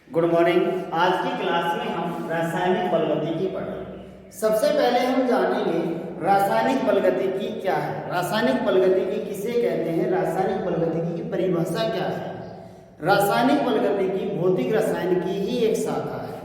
Good morning. आज की class में हम रासायनिक बलगतिकी पढ़ेंगे। सबसे पहले हम जानेंगे रासायनिक बलगतिकी क्या है। रासायनिक बलगतिकी किसे कहते हैं, रासायनिक बलगतिकी की परिभाषा क्या है। रासायनिक बलगतिकी भौतिक रसायन की ही एक शाखा है।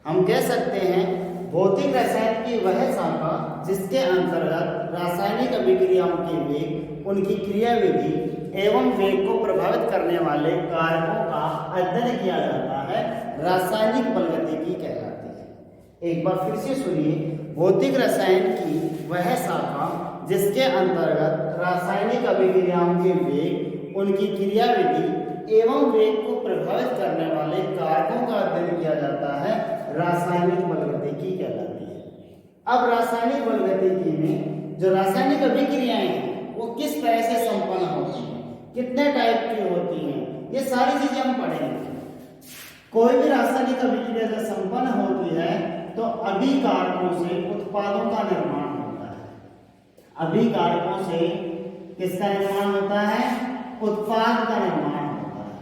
हम कह सकते हैं भौतिक रसायन की वह शाखा जिसके अंतर्गत रासायनिक अभिक्रियाओं के वेग, उनकी क्रियाविधि एवं वेग को प्रभावित करने वाले कारकों का अध्ययन किया जाता है, रासायनिक बलगतिकी कहलाती है। एक बार फिर से सुनिए, भौतिक रसायन की वह शाखा जिसके अंतर्गत रासायनिक अभिक्रियाओं के वेग, उनकी क्रियाविधि एवं वेग को प्रभावित करने वाले कारकों का अध्ययन किया जाता है, रासायनिक बलगतिकी कहलाती है। अब रासायनिक बलगतिकी में जो रासायनिक अभिक्रियाएं हैं वो किस तरह से संपन्न होती हैं, कितने टाइप की होती हैं, ये सारी चीजें हम पढ़ेंगे। कोई भी रासायनिक अभिक्रिया जब संपन्न होती है तो अभिकारकों से उत्पादों का निर्माण होता है। अभिकारकों से किसका निर्माण होता है, उत्पाद का निर्माण होता है।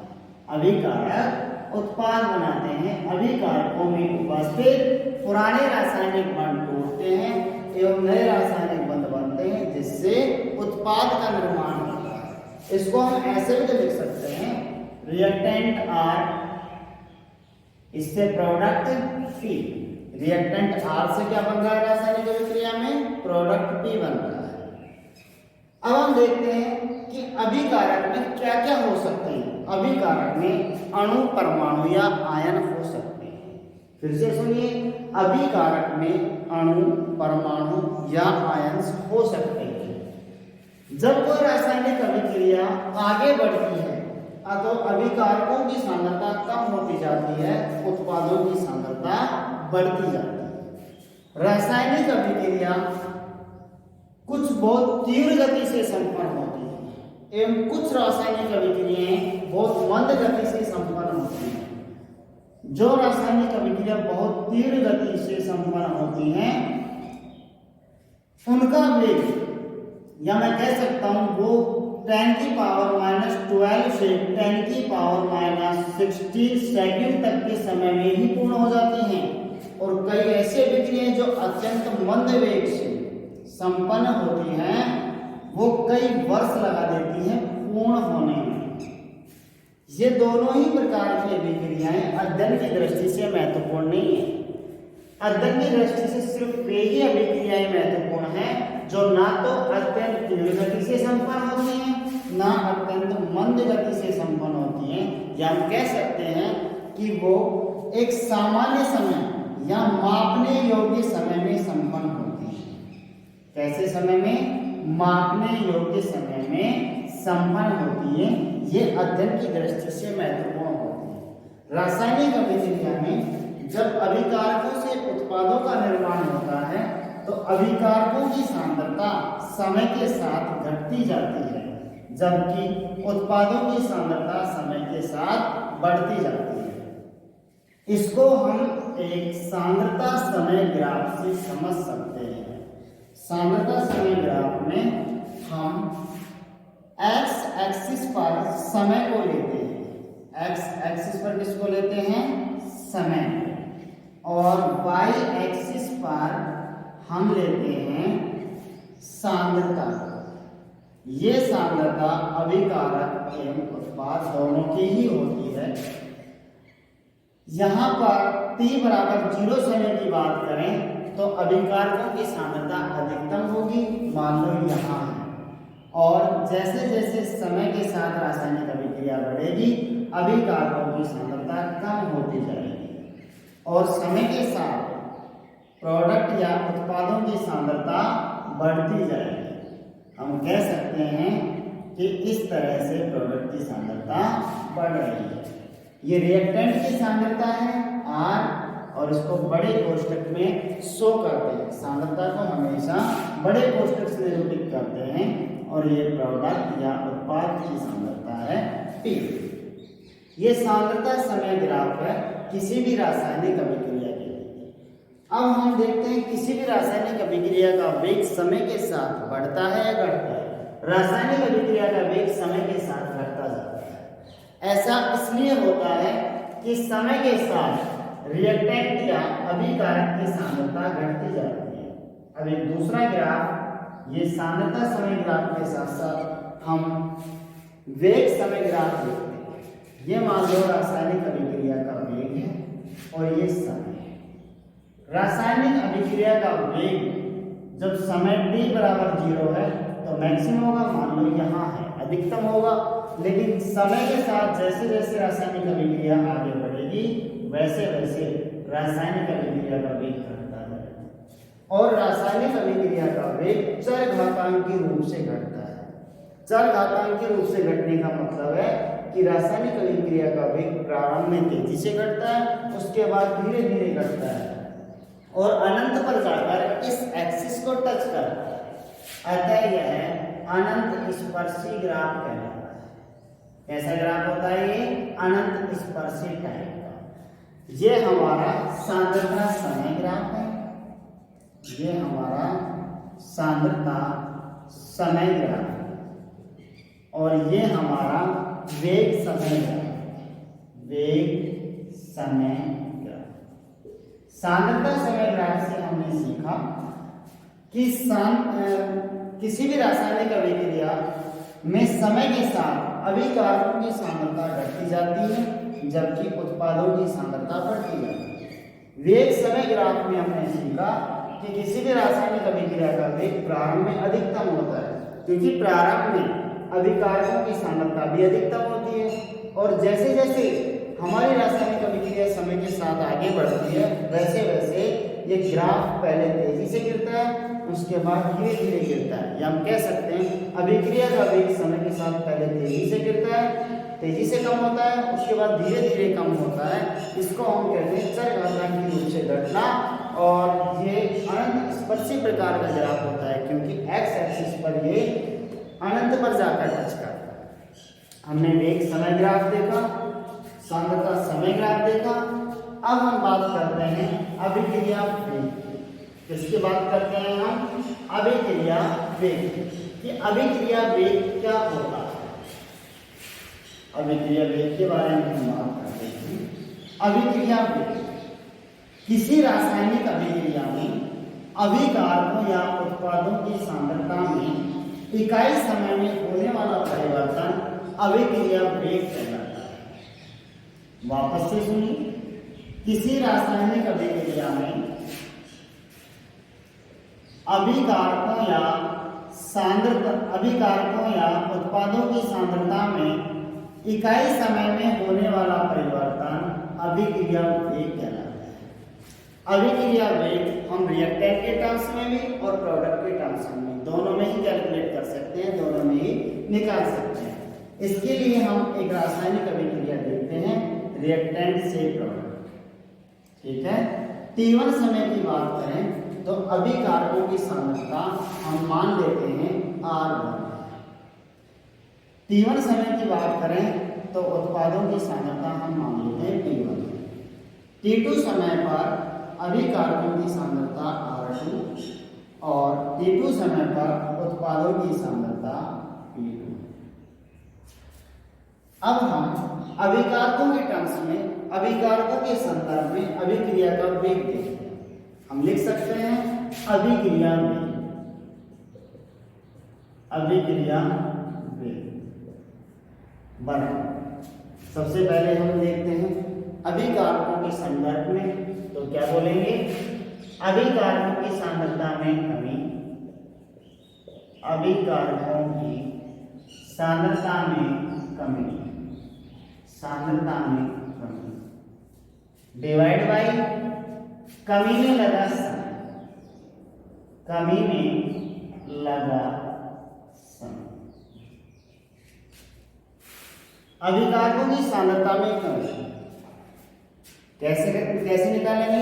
अभिकारक उत्पाद बनाते हैं, अभिकारकों में उपस्थित पुराने रासायनिक बंध टूटते हैं एवं नए रासायनिक बंध बनते हैं, जिससे उत्पाद का निर्माण होता है। इसको हम ऐसे भी लिख सकते हैं, रिएक्टेंट आर, इससे प्रोडक्ट पी। रिएक्टेंट आर से क्या बन रहा है रासायनिक अभिक्रिया में, प्रोडक्ट पी बन रहा है। अब हम देखते हैं कि अभिकारक में क्या क्या हो सकते हैं। अभिकारक में अणु, परमाणु या आयन हो सकते हैं। फिर से सुनिए, अभिकारक में अणु, परमाणु या आयन हो सकते हैं। जब कोई रासायनिक अभिक्रिया आगे बढ़ती है तो अभिकारकों की सांद्रता कम होती जाती है, उत्पादों की सांद्रता बढ़ती जाती है। रासायनिक अभिक्रिया कुछ बहुत तीव्र गति से संपन्न होती है एवं कुछ रासायनिक अभिक्रियाएं बहुत मंद गति से संपन्न होती हैं। जो रासायनिक अभिक्रिया बहुत तीव्र गति से संपन्न होती हैं उनका वेग, या मैं कह सकता हूं वो 10 की पावर -12 से 10 की पावर -16 सेकंड तक के समय में ही पूर्ण हो जाती हैं। और कई ऐसी अभिक्रियाएं जो अत्यंत मंद वेग से संपन्न होती हैं वो कई वर्ष लगा देती हैं पूर्ण होने में। ये दोनों ही प्रकार की अभिक्रियाएं अध्ययन की दृष्टि से महत्वपूर्ण नहीं है। अध्ययन की दृष्टि से सिर्फ वे ही अभिक्रियाएं महत्वपूर्ण हैं जो ना तो अत्यंत तीव्र गति से संपन्न होती हैं, ना अत्यंत मंद गति से संपन्न होती हैं, या हम कह सकते हैं कि वो एक सामान्य समय या मापने योग्य समय में संपन्न होती हैं। कैसे समय में, मापने योग्य समय में संपन्न होती है। ये अध्ययन की दृष्टि से महत्वपूर्ण होती है। रासायनिक अभिक्रिया में जब अभिकारकों से उत्पादों का निर्माण होता है तो अभिकारकों की सांद्रता समय के साथ घटती जाती है, जबकि उत्पादों की सांद्रता समय के साथ बढ़ती जाती है। इसको हम एक सांद्रता समय ग्राफ से समझ सकते हैं। सांद्रता समय ग्राफ में हम एक्स एक्सिस पर समय को लेते हैं। एक्स एक्सिस पर किसको लेते हैं, समय, और वाई एक्सिस पर हम लेते हैं सांद्रता। ये सांद्रता अभिकारक एवं उत्पाद दोनों की ही होती है। यहां पर t बराबर 0 समय की बात करें तो अभिकारकों की सांद्रता अधिकतम होगी, मान लो यहां है। और जैसे जैसे समय के साथ रासायनिक अभिक्रिया बढ़ेगी अभिकारकों की सांद्रता कम होती जाएगी और समय के साथ प्रोडक्ट या उत्पादों की सांद्रता बढ़ती जाएगी। हम कह सकते हैं कि इस तरह से प्रोडक्ट की सांद्रता बढ़ रही है। ये रिएक्टेंट की सांद्रता है R, और इसको बड़े कोष्ठक में शो करते हैं। सांद्रता को हमेशा बड़े कोष्ठक से निरूपित करते हैं, और ये प्रोडक्ट या उत्पाद की सांद्रता है P। ये सांद्रता समय ग्राफ है किसी भी रासायनिक अभिक्रिया के लिए। अब हम देखते हैं किसी भी रासायनिक अभिक्रिया का वेग समय के साथ बढ़ता है या घटता है। रासायनिक अभिक्रिया का वेग समय के साथ घटता जाता है। ऐसा इसलिए होता है कि समय के साथ रिएक्टेंट या अभिकारक की सांद्रता घटती जाती है। अब एक दूसरा ग्राफ, ये सांद्रता समय ग्राफ के साथ साथ हम वेग समय ग्राफ देखते हैं। ये मान लो रासायनिक अभिक्रिया का वेग है और ये समय है। रासायनिक अभिक्रिया का वेग जब समय t बराबर 0 है तो मैक्सिमम होगा, मान लो यहाँ है, अधिकतम होगा। लेकिन समय के साथ जैसे जैसे रासायनिक अभिक्रिया आगे बढ़ेगी वैसे वैसे रासायनिक अभिक्रिया का वेग घटता है और रासायनिक अभिक्रिया का वेग चरघातांकी रूप से घटता है। चरघातांकी रूप से घटने का मतलब है कि रासायनिक अभिक्रिया का वेग प्रारंभ में तेजी से घटता है, उसके बाद धीरे धीरे घटता है और अनंत पर जाकर इस एक्सिस को टच करता है। अतः यह अनंत स्पर्शी ग्राफ कहलाता है। कैसा ग्राफ होता है ये? अनंत स्पर्शी टाइप का। ये हमारा सांद्रता समय ग्राफ है, ये हमारा सांद्रता समय ग्राफ है और ये हमारा वेग समय ग्राफ, वेग समय ग्राफ। सांद्रता समय ग्राफ से हमने सीखा कि किसी भी रासायनिक अभिक्रिया में समय के साथ अभिकारकों की सांद्रता घटती जाती है जबकि उत्पादों की सांद्रता बढ़ती जाती है। वेग समय ग्राफ में हमने सीखा कि किसी भी रासायनिक अभिक्रिया का वेग प्रारंभ में अधिकतम होता है क्योंकि प्रारंभ में अभिकारकों की सांद्रता भी अधिकतम होती है और जैसे जैसे हमारी रासायनिक अभिक्रिया समय के साथ आगे बढ़ती है वैसे वैसे ये ग्राफ पहले तेजी से गिरता है, उसके बाद धीरे धीरे गिरता है। या हम कह सकते हैं अभिक्रिया का वेग समय के साथ पहले तेजी से गिरता है, तेजी से कम होता है, उसके बाद धीरे धीरे कम होता है। इसको हम कहते हैं चरघातांकी रूप से घटना और ये अनंत स्पर्शी प्रकार का ग्राफ होता है क्योंकि एक्स एक्सिस पर ये अनंत पर जाकर टच करता है। हमने वेग समय ग्राफ देखा, सांद्रता समय ग्राफ देखा। अब हम बात करते हैं अभिक्रिया वेग। किसकी बात करते हैं हम? अभिक्रिया वेग। कि अभिक्रिया वेग क्या होता है? अभिक्रिया वेग के बारे में हम बात करते हैं। अभिक्रिया वेग किसी रासायनिक अभिक्रिया में अभिकारकों या उत्पादों की सांद्रता में इकाई समय में होने वाला परिवर्तन अभिक्रिया वेग कहलाता है। वापस से सुनिए, किसी रासायनिक अभिक्रिया में अभिकारकों या उत्पादों की सांद्रता में इकाई समय में होने वाला परिवर्तन अभिक्रिया वेग कहलाता है। अभिक्रिया वेग हम रिएक्टेंट के टर्म्स में भी और प्रोडक्ट के टर्म्स में दोनों में ही कैलकुलेट कर सकते हैं, दोनों में ही निकाल सकते हैं। इसके लिए हम एक रासायनिक अभिक्रिया देखते हैं रिएक्टेंट से प्रोडक्ट। ठीक है, T1 समय की बात करें तो अभिकारकों की सांद्रता हम मान लेते हैं R1। T1 समय की बात करें तो उत्पादों की सांद्रता हम मान लेते हैं T1। T2 समय पर अभिकारकों की सांद्रता R2 और T2 समय पर उत्पादों की सांद्रता P2। अब हम अभिकारकों के टर्म्स में, अभिकारकों के संदर्भ में अभिक्रिया का वेग देखते हैं। हम लिख सकते हैं अभिक्रिया वेग, अभिक्रिया वेग बराबर। सबसे पहले हम देखते हैं अभिकारकों के संदर्भ में, तो क्या बोलेंगे? अभिकारकों की सांद्रता में कमी, अभिकारकों की सांद्रता में कमी, सांद्रता में कमी डिवाइड बाय कमी में लगा समय, कमी में लगा समय। अभिकारकों की सांद्रता में कमी कैसे निकालेंगे?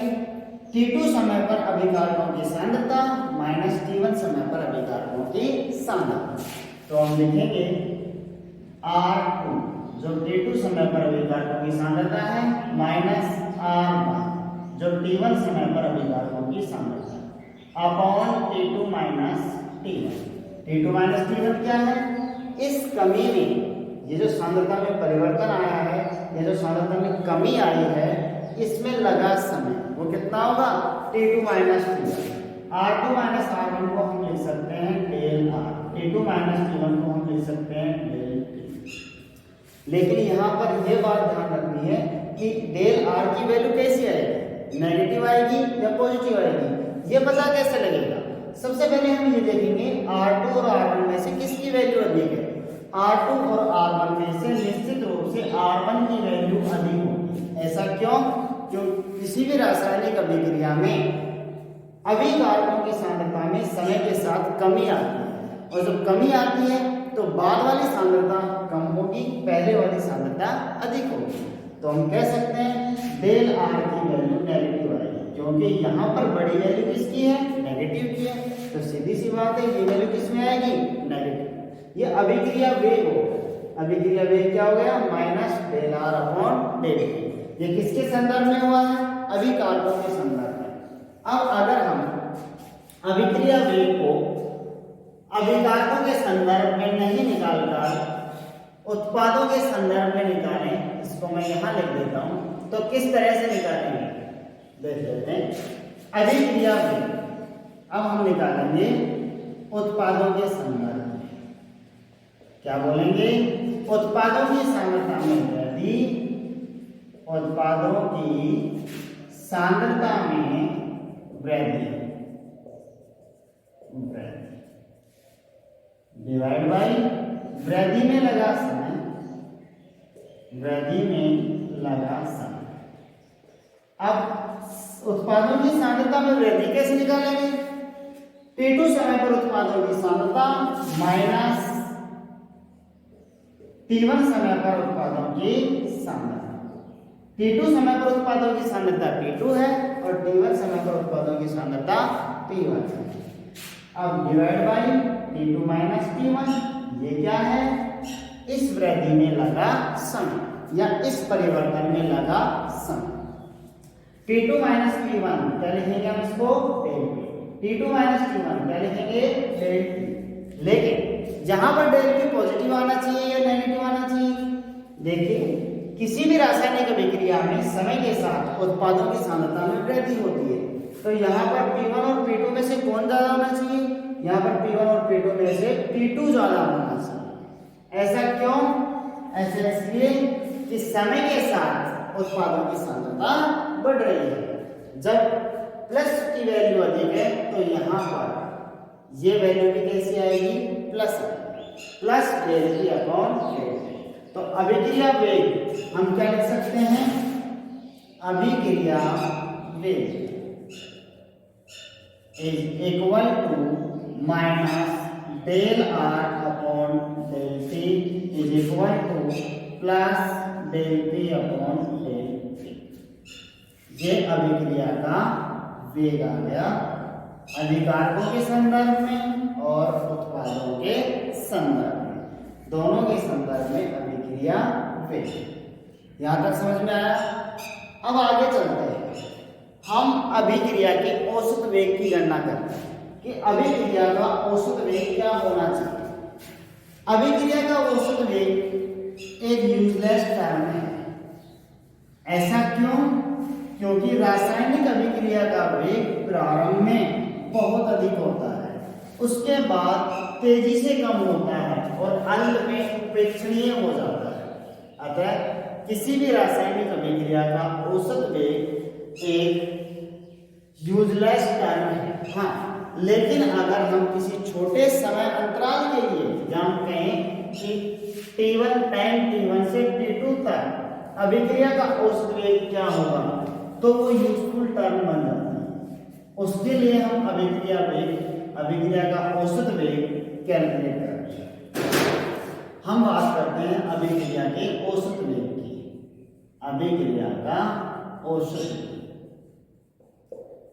T2 समय पर अभिकारकों की सांद्रता माइनस T1 समय पर अभिकारकों की सांद्रता। तो हम लिखेंगे R2 जो T2 समय पर अभिकारकों की सांद्रता है माइनस R1 जो T1 समय पर अभिकारकों की सांद्रता है upon T2 minus T1। T2 minus T1 क्या है? इस कमी में ये जो सांद्रता में परिवर्तन आया है, ये जो सांद्रता में कमी आई है इसमें लगा समय वो कितना होगा T2 minus T1। R2 minus R1 को हम लिख सकते हैं del R, T2 minus T1 को हम लिख सकते हैं डेल T। लेकिन यहाँ पर यह बात ध्यान रखनी है कि डेल R की वैल्यू कैसी आएगी, नेगेटिव आएगी या पॉजिटिव आएगी, ये पता कैसे लगेगा। सबसे पहले हम ये देखेंगे R2 और R1 में से किसकी वैल्यू अधिक है। R2 और R1 में से निश्चित रूप से R1 की वैल्यू अधिक होगी। ऐसा क्यों? क्योंकि किसी भी रासायनिक अभिक्रिया में अभिकारकों की सांद्रता में समय के साथ कमी आती है, और जब कमी आती है तो बाद वाली सांद्रता कम होगी, पहले वाली सांद्रता अधिक होगी। तो हम कह सकते हैं डेल R की वैल्यू नेगेटिव आएगी, क्योंकि यहाँ पर बड़ी वैल्यू किसकी है, नेगेटिव की है। तो सीधी सी बात है ये वैल्यू किसमें आएगी, नेगेटिव। ये अभिक्रिया वेग हो, अभिक्रिया वेग क्या हो गया, minus del R upon del T। ये किसके संदर्भ में हुआ है, अभिकारकों के संदर्भ में। अब अगर हम अभिक्रिया वेग को अभिकारकों के संदर्भ में नहीं निकालकर उत्पादों के संदर्भ में निकालें, इसको मैं यहां लिख देता हूं, तो किस तरह से निकालेंगे देख लेते हैं। अभिक्रिया वेग अब हम निकालेंगे उत्पादों के संदर्भ में। क्या बोलेंगे, उत्पादों की सांद्रता में वृद्धि, उत्पादों की सांद्रता में वृद्धि डिवाइड बाई वृद्धि में लगा समय, वृद्धि में लगा समय। अब उत्पादों की सांद्रता में वृद्धि कैसे निकालेंगे, T2 समय पर उत्पादों की सांद्रता माइनस T1 समय पर उत्पादों की सांद्रता। T2 समय पर उत्पादों की सांद्रता T2 है और T1 समय पर उत्पादों की सांद्रता T1 है। अब divide by T2 minus T1, ये क्या है, इस वृद्धि में लगा समय या इस परिवर्तन में लगा समय। T2 माइनस T1 क्या लिखेंगे हम इसको, del T। T2 minus T1 क्या लिखेंगे, डेल T। लेकिन जहां पर डेल T पॉजिटिव आना चाहिए या नेगेटिव आना चाहिए, देखिए किसी भी रासायनिक अभिक्रिया में समय के साथ उत्पादों की सांद्रता में वृद्धि होती है, तो यहाँ पर P1 और P2 में से कौन ज्यादा होना चाहिए, यहाँ पर P1 और P2 में से P2 ज्यादा होना चाहिए। ऐसा क्यों, ऐसा इसलिए कि समय के साथ उत्पादों की सांद्रता बढ़ रही है। जब प्लस की वैल्यू अधिक है तो यहाँ पर ये वैल्यू भी कैसी आएगी, plus del T upon del T। तो अभिक्रिया वेग हम क्या लिख सकते हैं, अभिक्रिया वेग is equal to minus del R upon del T is equal to plus del T upon del T। ये अभिक्रिया का वेग आ गया अभिकारकों के संदर्भ में और उत्पादों के संदर्भ में, दोनों के संदर्भ में अभिक्रिया वेग। यहां तक समझ में आया। अब आगे चलते हैं, हम अभिक्रिया के औसत वेग की गणना करते हैं कि अभिक्रिया का औसत वेग क्या होना चाहिए। अभिक्रिया का औसत वेग एक यूजलेस टर्म है। ऐसा क्यों, क्योंकि रासायनिक अभिक्रिया का वेग प्रारंभ में बहुत अधिक होता है, उसके बाद तेजी से कम होता है और अंत में उपेक्षणीय हो जाता है। अतः किसी भी रासायनिक अभिक्रिया का औसत वेग एक यूजलेस टर्म है। हाँ, लेकिन अगर हम किसी छोटे समय अंतराल के लिए जहाँ कहें कि T1 टाइम T1 से T2 तक अभिक्रिया का औसत वेग क्या होगा, तो वो यूजफुल टर्म बन जाता है। उसके लिए हम अभिक्रिया का औसत वेग कैलकुलेट करते हैं। हम बात करते हैं अभिक्रिया के औसत वेग की। अभिक्रिया का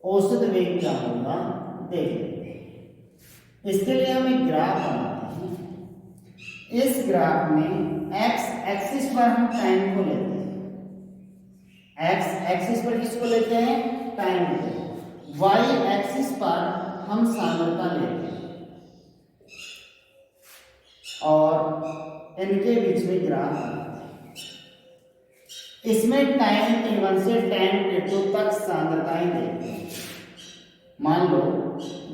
औसत वेग क्या होगा देख लेते हैं। इसके लिए हम एक ग्राफ बनाते हैं। इस ग्राफ में एक्स एक्सिस पर हम टाइम को लेते हैं, एक्स एक्सिस पर किसको लेते हैं, टाइम को। वाई एक्सिस पर हम सांद्रता लेते हैं और इनके बीच में ग्राफ बनाते हैं। इसमें टाइम t1 से टाइम t2 तक सांद्रताएं देते हैं। मान लो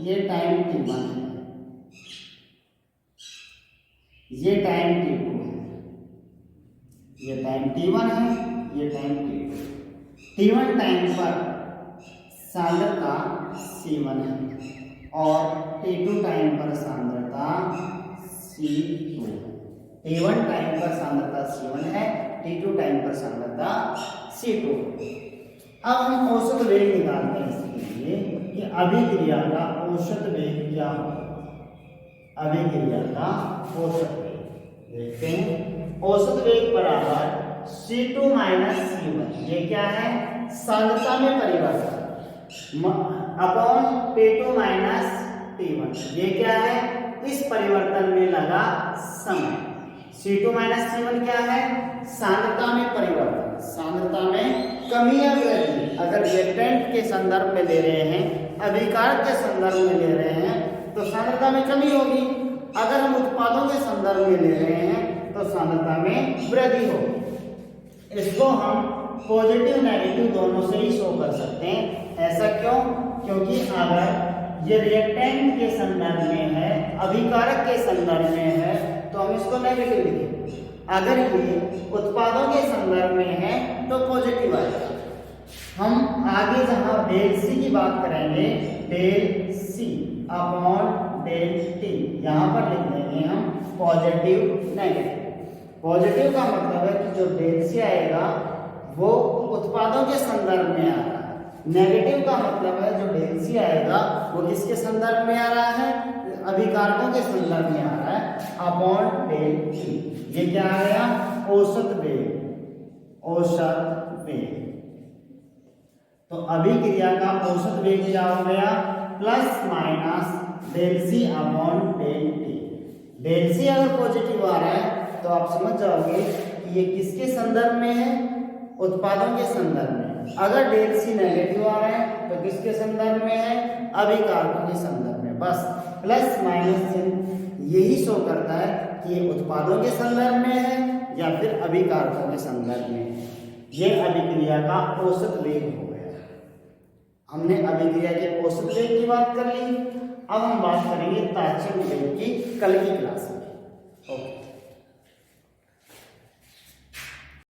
ये टाइम t1 है, ये टाइम t2 है, ये टाइम t1 है, ये टाइम t2। t1 टाइम पर सांद्रता c1 है और t2 टाइम पर सांद्रता c2 है। t1 टाइम पर सांद्रता c1 है, t2 टाइम पर सांद्रता c2। अब हम औसत वेग निकालते हैं इसके लिए कि अभिक्रिया का औसत वेग क्या होगा। अभिक्रिया का औसत वेग देखते हैं। औसत वेग बराबर c2 माइनस c1, ये क्या है, सांद्रता में परिवर्तन, अपॉन p2 माइनस t1, ये क्या है, इस परिवर्तन में लगा समय। c2 माइनस c1 क्या है, सांद्रता में परिवर्तन, सांद्रता में कमी या वृद्धि। अगर रिएक्टेंट के संदर्भ में ले रहे हैं, अभिकारक के संदर्भ में ले रहे हैं तो सांद्रता में कमी होगी। अगर हम उत्पादों के संदर्भ में ले रहे हैं तो सांद्रता में वृद्धि होगी। इसको हम पॉजिटिव नेगेटिव दोनों से ही शो कर सकते हैं। ऐसा क्यों? क्योंकि अगर ये रिएक्टेंट के संदर्भ में है, अभिकारक के संदर्भ में है, तो हम इसको नेगेटिव लिखेंगे। अगर ये उत्पादों के संदर्भ में है तो पॉजिटिव आएगा। हम आगे जहां डेल सी की बात करेंगे, del C upon del T, यहां पर लिख देंगे हम पॉजिटिव नेगेटिव। पॉजिटिव का मतलब है कि जो डेल सी आएगा वो उत्पादों के संदर्भ में आ रहा है। नेगेटिव का मतलब है जो डेल सी आएगा वो किसके संदर्भ में आ रहा है, अभिकारकों के संदर्भ में आ रहा है, अपॉन डेल टी। ये क्या आ गया, औसत वेग, औसत वेग। तो अभिक्रिया का औसत वेग क्या हो गया, plus minus del C upon del T. Del C अगर पॉजिटिव आ रहा है तो आप समझ जाओगे कि ये किसके संदर्भ में है, उत्पादों के संदर्भ में। अगर डेल सी नेगेटिव आ रहा है तो किसके संदर्भ में है, अभिकारकों के संदर्भ में। बस प्लस माइनस चिन्ह यही शो करता है कि ये उत्पादों के संदर्भ में है या फिर अभिकारकों के संदर्भ में है। ये अभिक्रिया का औसत वेग हो गया। हमने अभिक्रिया के औसत वेग की बात कर ली। अब हम बात करेंगे तात्क्षणिक वेग की कल की क्लास में। ओके।